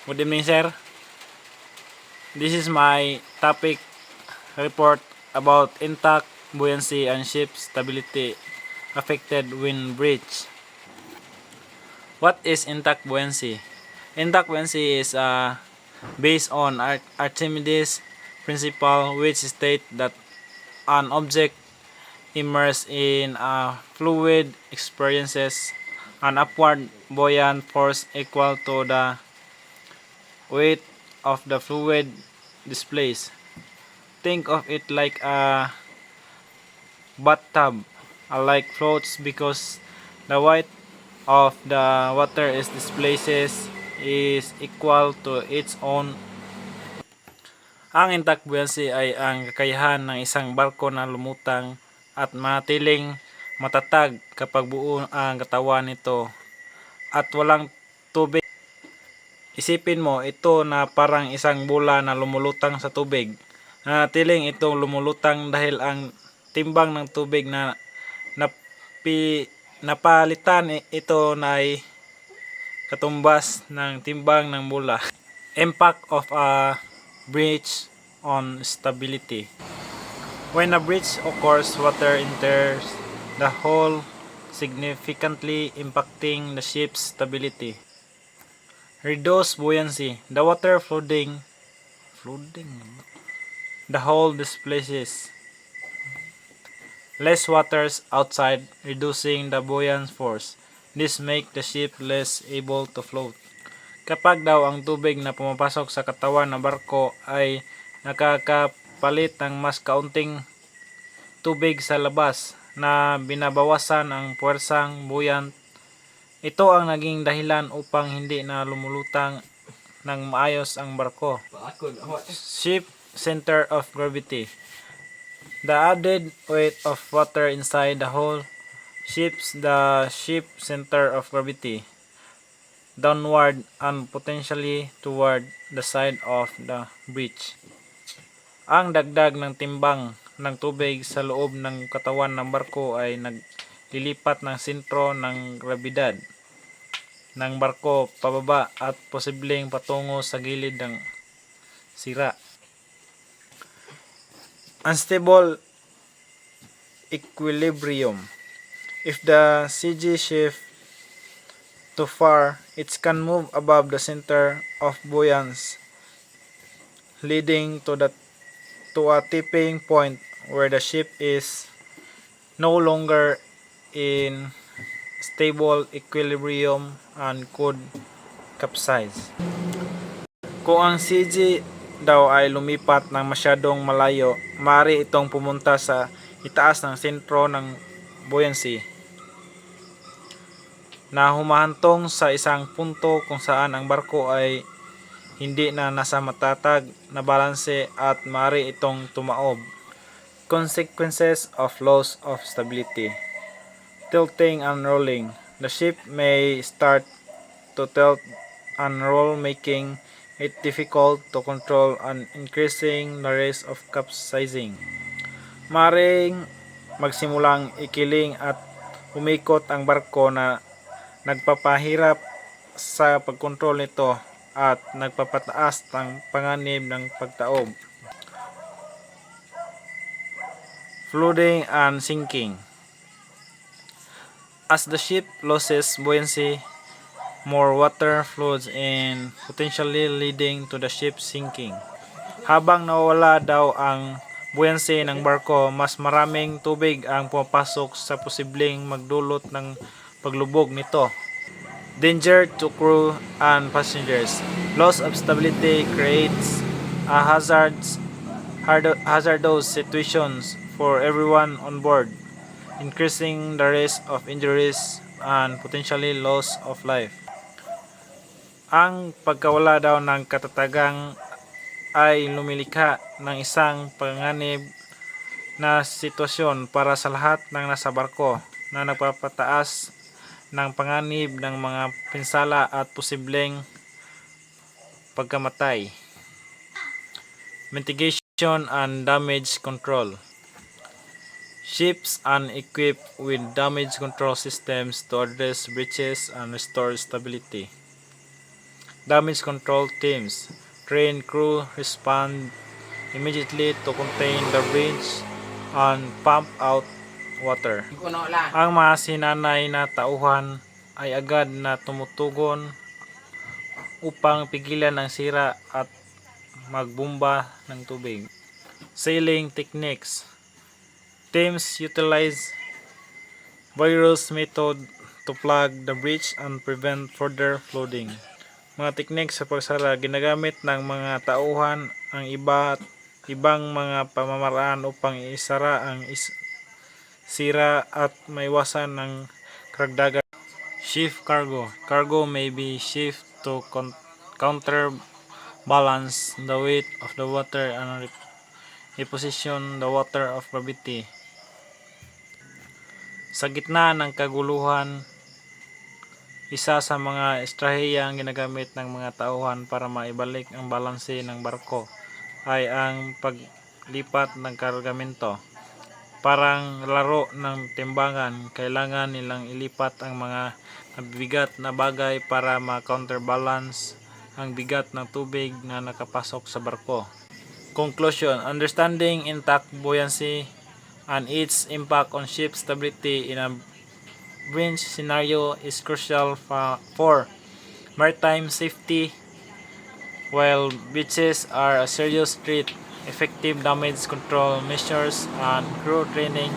Good evening, sir. This is my topic report about intact buoyancy and ship stability affected wind bridge. What is intact buoyancy? Intact buoyancy is based on Archimedes' principle, which states that an object immersed in a fluid experiences an upward buoyant force equal to the weight of the fluid displaced. Think of it like a bathtub, like floats because the weight of the water is displaces is equal to its own. Ang intact buoyancy ay ang kakayahan ng isang barko na lumutang at manatiling matatag kapag buo ang katawan nito at walang tubig. Isipin mo ito na parang isang bola na lumulutang sa tubig. Nanatiling itong lumulutang dahil ang timbang ng tubig na napalitan ito na ay katumbas ng timbang ng bola. Impact of a breach on stability. When a breach occurs, water enters the hull, significantly impacting the ship's stability. Reduce buoyancy. The water flooding the hull displaces less waters outside, reducing the buoyant force. This makes the ship less able to float. Kapag daw ang tubig na pumapasok sa katawan ng barko ay nakakapalit ng mas kaunting tubig sa labas na binabawasan ang puwersang buoyant, ito ang naging dahilan upang hindi na lumulutang ng maayos ang barko. Ship center of gravity. The added weight of water inside the hull shifts the ship center of gravity downward and potentially toward the side of the breach. Ang dagdag ng timbang ng tubig sa loob ng katawan ng barko ay naglilipat ng sentro ng grabidad ng barko pababa at posibleng patungo sa gilid ng sira. Unstable equilibrium. If the CG shift too far, it can move above the center of buoyancy, leading to a tipping point where the ship is no longer in stable equilibrium and could capsize. Kung ang CG daw ay lumipat ng masyadong malayo, maaari itong pumunta sa itaas ng sentro ng buoyancy na humahantong sa isang punto kung saan ang barko ay hindi na nasa matatag na balanse at maaari itong tumaob. Consequences of loss of stability. Tilting and rolling. The ship may start to tilt and roll, making it difficult to control and increasing the risk of capsizing. Maring magsimulang ikiling at umikot ang barko na nagpapahirap sa pagkontrol nito at nagpapataas ng panganib ng pagtaob. Flooding and sinking. As the ship loses buoyancy, more water floods in, potentially leading to the ship sinking. Habang nawawala daw ang buoyancy ng barko, mas maraming tubig ang pumapasok sa posibleng magdulot ng paglubog nito. Danger to crew and passengers. Loss of stability creates a hazardous situations for everyone on board, increasing the risk of injuries and potentially loss of life. Ang pagkawala daw ng katatagan ay lumilikha ng isang panganib na sitwasyon para sa lahat ng nasa barko na nagpapataas ng panganib ng mga pinsala at posibleng pagkamatay. Mitigation and damage control. Ships are equipped with damage control systems to address breaches and restore stability. Damage control teams. Train crew respond immediately to contain the bridge and pump out water. Ang mga sinanay na tauhan ay agad na tumutugon upang pigilan ang sira at magbomba ng tubig. Sailing techniques. Teams utilize various method to plug the breach and prevent further flooding. Mga teknik sa pagsara, ginagamit ng mga tauhan ang ibang mga pamamaraan upang isara ang sira at maiwasan ng karagdagan. Shift cargo. Cargo may be shift to counterbalance the weight of the water and reposition the water of gravity. Sa gitna ng kaguluhan, isa sa mga estratehiya ang ginagamit ng mga tauhan para maibalik ang balanse ng barko ay ang paglipat ng kargamento. Parang laro ng timbangan, kailangan nilang ilipat ang mga mabibigat na bagay para ma-counterbalance ang bigat ng tubig na nakapasok sa barko. Conclusion: understanding intact buoyancy and its impact on ship stability in a breach scenario is crucial for maritime safety. While breaches are a serious threat, effective damage control measures and crew training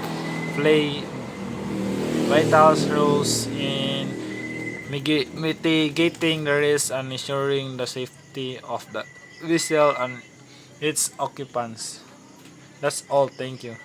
play vital roles in mitigating the risk and ensuring the safety of the vessel and its occupants. That's all. Thank you.